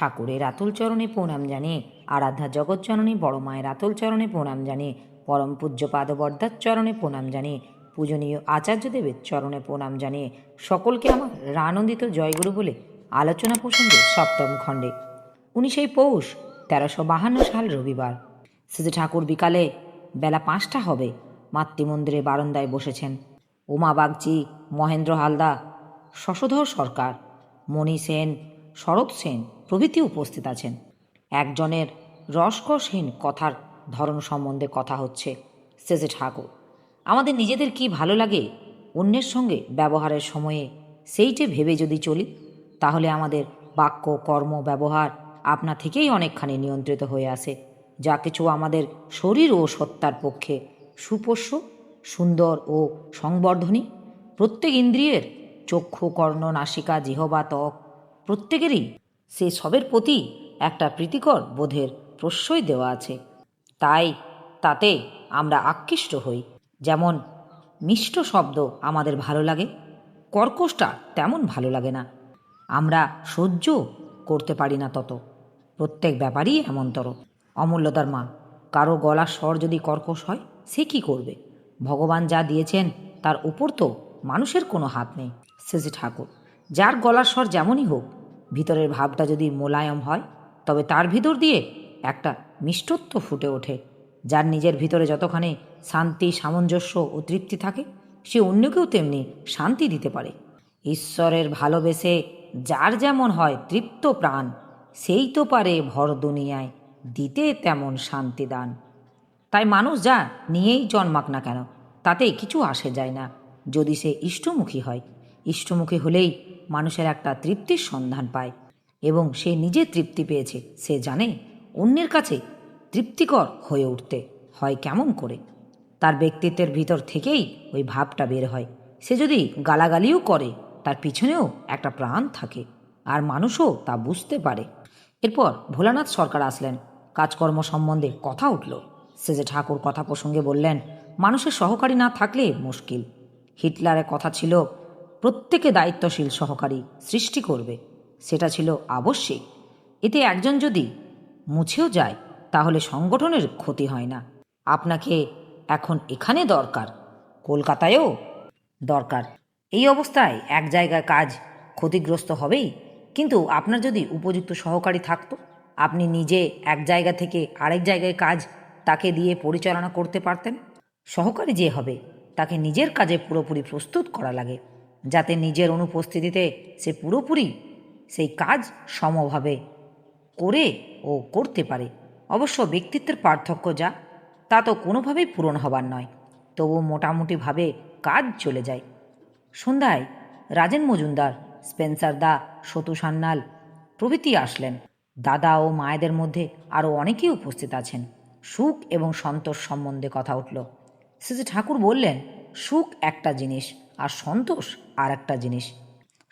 ঠাকুরের আতুল চরণে প্রণাম জানিয়ে, আরাধ্যা জগৎজননী বড় মায়ের আতুল চরণে প্রণাম জানিয়ে, পরম পূজ্য পাদবর্দার চরণে প্রণাম জানিয়ে, পূজনীয় আচার্যদেবের চরণে প্রণাম জানিয়ে সকলকে আমার রানন্দিত জয়গুরু বলে আলোচনা প্রসঙ্গে সপ্তম খণ্ডে 19 পৌষ 1352 সাল রবিবার। শ্রী ঠাকুর বিকালে বেলা 5টা হবে মাতৃমন্দিরে বারান্দায় বসেছেন। উমা বাগচি, মহেন্দ্র হালদা, শশধর সরকার, মণি সেন, শরৎ সেন প্রভৃতি উপস্থিত আছেন। একজনের রসকসহীন কথার ধরন সম্বন্ধে কথা হচ্ছে। শ্রী ঠাকুর: আমাদের নিজেদের কি ভালো লাগে অন্যের সঙ্গে ব্যবহারের সময়ে সেইটে ভেবে যদি চলি, তাহলে আমাদের বাক্য, কর্ম, ব্যবহার আপনা থেকেই অনেকখানি নিয়ন্ত্রিত হয়ে আসে। যা কিছু আমাদের শরীর ও সত্তার পক্ষে সুপোষ্য, সুন্দর ও সংবর্ধনী, প্রত্যেক ইন্দ্রিয়ের চক্ষু, কর্ণ, নাসিকা, জিহ্বা, ত্বক প্রত্যেকেরই সে সবের প্রতি একটা প্রীতিকর বোধের প্রশ্রয় দেওয়া আছে। তাই তাতে আমরা আকৃষ্ট হই। যেমন মিষ্ট শব্দ আমাদের ভালো লাগে, কর্কশটা তেমন ভালো লাগে না। আমরা সহ্য করতে পারি না তত। প্রত্যেক ব্যাপারই এমনতর। অমূল্যদার মা: কারো গলার স্বর যদি কর্কশ হয়, সে কি করবে? ভগবান যা দিয়েছেন তার উপর তো মানুষের কোনো হাত নেই। শ্রী ঠাকুর: যার গলার স্বর যেমনই হোক, ভিতরের ভাবটা যদি মোলায়ম হয়, তবে তার ভিতর দিয়ে একটা মিষ্টত্ব ফুটে ওঠে। যার নিজের ভিতরে যতখানি শান্তি, সামঞ্জস্য ও তৃপ্তি থাকে, সে অন্যকেও তেমনি শান্তি দিতে পারে। ঈশ্বরের ভালোবেসে যার যেমন হয় তৃপ্ত প্রাণ, সেই তো পারে ভর দুনিয়ায় দিতে তেমন শান্তি দান। তাই মানুষ যা নিয়েই জন্মাক না কেন, তাতে কিছু আসে যায় না, যদি সে ইষ্টমুখী হয়। ইষ্টমুখী হলেই মানুষের একটা তৃপ্তির সন্ধান পায়, এবং সে নিজে তৃপ্তি পেয়েছে সে জানে অন্যের কাছে তৃপ্তিকর হয়ে উঠতে হয় কেমন করে। তার ব্যক্তিত্বের ভিতর থেকেই ওই ভাবটা বের হয়। সে যদি গালাগালিও করে, তার পিছনেও একটা প্রাণ থাকে, আর মানুষও তা বুঝতে পারে। এরপর ভোলানাথ সরকার আসলেন। কাজকর্ম সম্বন্ধে কথা উঠল। শ্রী ঠাকুর কথা প্রসঙ্গে বললেন, মানুষের সহকারী না থাকলে মুশকিল। হিটলারের কথা ছিল প্রত্যেকে দায়িত্বশীল সহকারী সৃষ্টি করবে, সেটা ছিল আবশ্যিক। এতে একজন যদি মুছেও যায়, তাহলে সংগঠনের ক্ষতি হয় না। আপনাকে এখন এখানে দরকার, কলকাতায়ও দরকার। এই অবস্থায় এক জায়গায় কাজ ক্ষতিগ্রস্ত হবেই, কিন্তু আপনার যদি উপযুক্ত সহকারী থাকতো, আপনি নিজে এক জায়গা থেকে আরেক জায়গায় কাজ তাকে দিয়ে পরিচালনা করতে পারতেন। সহকারী যে হবে, তাকে নিজের কাজে পুরোপুরি প্রস্তুত করা লাগে, যাতে নিজের অনুপস্থিতিতে সে পুরোপুরি সেই কাজ সমভাবে করে ও করতে পারে। অবশ্য ব্যক্তিত্বের পার্থক্য যা, তা তো কোনোভাবেই পূরণ হবার নয়, তবু মোটামুটিভাবে কাজ চলে যায়। সন্ধ্যায় রাজেন মজুমদার, স্পেন্সার দা, সতু সান্যাল প্রভৃতি আসলেন। দাদা ও মায়েদের মধ্যে আরও অনেকেই উপস্থিত আছেন। সুখ এবং সন্তোষ সম্বন্ধে কথা উঠল। শ্রী ঠাকুর বললেন, সুখ একটা জিনিস আর সন্তোষ আর একটা জিনিস।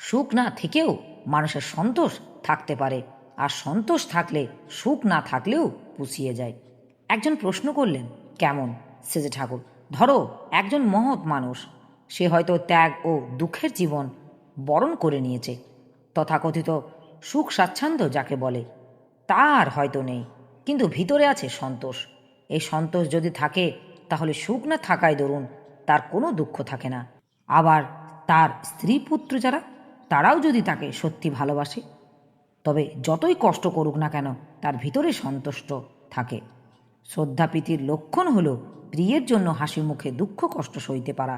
সুখ না থেকেও মানুষের সন্তোষ থাকতে পারে, আর সন্তোষ থাকলে সুখ না থাকলেও পুষিয়ে যায়। একজন প্রশ্ন করলেন, কেমন? শ্রী ঠাকুর: ধরো একজন মহৎ মানুষ, সে হয়তো ত্যাগ ও দুঃখের জীবন বরণ করে নিয়েছে, তথাকথিত সুখ স্বাচ্ছন্দ্য যাকে বলে, তার হয়তো নেই, কিন্তু ভিতরে আছে সন্তোষ। এই সন্তোষ যদি থাকে, তাহলে সুখ না থাকায় দরুন তার কোনো দুঃখ থাকে না। আবার তার স্ত্রী পুত্র যারা, তারাও যদি তাকে সত্যি ভালোবাসে, তবে যতই কষ্ট করুক না কেন, তার ভিতরে সন্তুষ্ট থাকে। শ্রদ্ধাপ্রীতির লক্ষণ হলো প্রিয়ের জন্য হাসি মুখে দুঃখ কষ্ট সইতে পারা।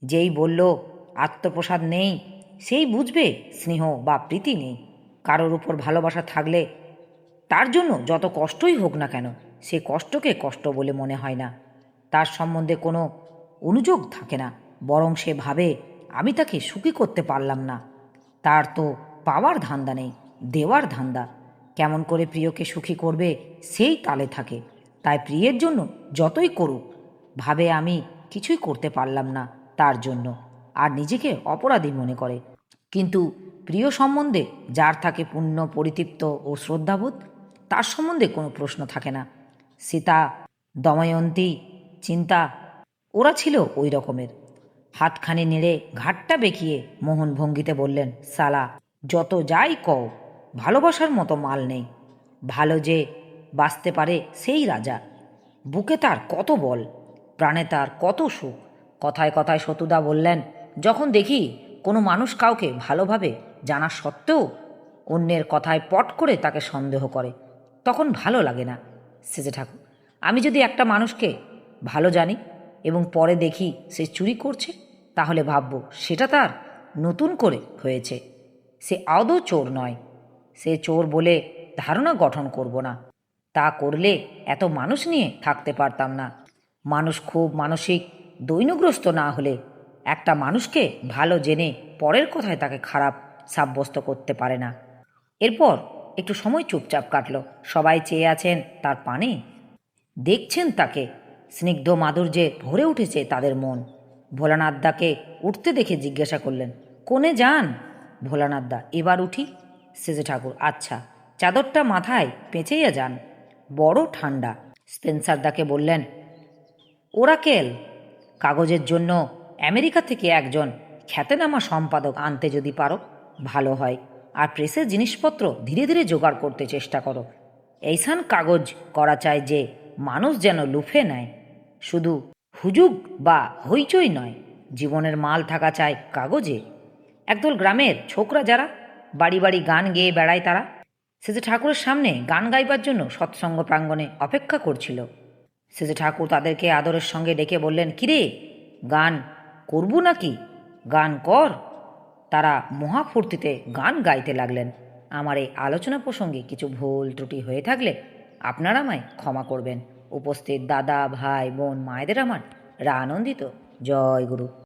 যেই বলল আত্মপ্রসাদ নেই, সেই বুঝবে স্নেহ বা প্রীতি নেই। কারোর উপর ভালোবাসা থাকলে তার জন্য যত কষ্টই হোক না কেন, সে কষ্টকে কষ্ট বলে মনে হয় না, তার সম্বন্ধে কোনো অনুযোগ থাকে না, বরং সে ভাবে আমি তাকে সুখী করতে পারলাম না। তার তো পাওয়ার ধান্দা নেই, দেওয়ার ধান্দা। কেমন করে প্রিয়কে সুখী করবে সেই তালে থাকে। তাই প্রিয়ের জন্য যতই করুক, ভাবে আমি কিছুই করতে পারলাম না তার জন্য, আর নিজেকে অপরাধী মনে করে। কিন্তু প্রিয় সম্বন্ধে যার থাকে পূর্ণ পরিতৃপ্ত ও শ্রদ্ধাবোধ, তার সম্বন্ধে কোনো প্রশ্ন থাকে না। সীতা, দময়ন্তী, চিন্তা, ওরা ছিল ওই রকমের। হাতখানি নেড়ে ঘাটটা বেঁকিয়ে মোহন ভঙ্গিতে বললেন, সালা, যত যাই কও, ভালোবাসার মতো মাল নেই। ভালো যে বাঁচতে পারে সেই রাজা। বুকে তার কত বল, প্রাণে তার কত সুখ। কথায় কথায় সতুদা বললেন, যখন দেখি কোনো মানুষ কাউকে ভালোভাবে জানা সত্ত্বেও অন্যের কথায় পট করে তাকে সন্দেহ করে, তখন ভালো লাগে না। সেজে ঠাকুর, আমি যদি একটা মানুষকে ভালো জানি এবং পরে দেখি সে চুরি করছে, তাহলে ভাবব সেটা তার নতুন করে হয়েছে, সে আদৌ চোর নয়। সে চোর বলে ধারণা গঠন করব না। তা করলে এত মানুষ নিয়ে থাকতে পারতাম না। মানুষ খুব মানসিক দৈন্যগ্রস্ত না হলে একটা মানুষকে ভালো জেনে পরের কথায় তাকে খারাপ সাব্যস্ত করতে পারে না। এরপর একটু সময় চুপচাপ কাটল। সবাই চেয়ে আছেন তার পানে, দেখছেন তাকে। স্নিগ্ধ মাধুর্যে ভরে উঠেছে তাদের মন। ভোলানাথদাকে উঠতে দেখে জিজ্ঞাসা করলেন, কোনে যান? ভোলানাথদা, এবার উঠি। সেজে ঠাকুর, আচ্ছা, চাদরটা মাথায় পেঁচেইয়া যান, বড় ঠান্ডা। স্পেন্সারদাকে বললেন, ওরাকেল, কাগজের জন্য আমেরিকা থেকে একজন খ্যাতনামা সম্পাদক আনতে যদি পারো ভালো হয়, আর প্রেসের জিনিসপত্র ধীরে ধীরে জোগাড় করতে চেষ্টা করো। এইসান কাগজ করা চাই যে মানুষ যেন লুফে নেয়, শুধু হুজুগ বা হইচই নয়, জীবনের মাল থাকা চাই কাগজে। একদল গ্রামের ছোকরা যারা বাড়ি বাড়ি গান গেয়ে বেড়ায়, তারা সেজে ঠাকুরের সামনে গান গাইবার জন্য সৎসঙ্গ প্রাঙ্গণে অপেক্ষা করছিল। সেজে ঠাকুর তাদেরকে আদরের সঙ্গে ডেকে বললেন, কিরে, গান করবু নাকি? গান কর। তারা মহাফূর্তিতে গান গাইতে লাগলেন। আমার এই আলোচনা প্রসঙ্গে কিছু ভুল ত্রুটি হয়ে থাকলে আপনারা আমায় ক্ষমা করবেন। উপস্থিত দাদা, ভাই, বোন, মায়েদের আমার আনন্দিত জয় গুরু।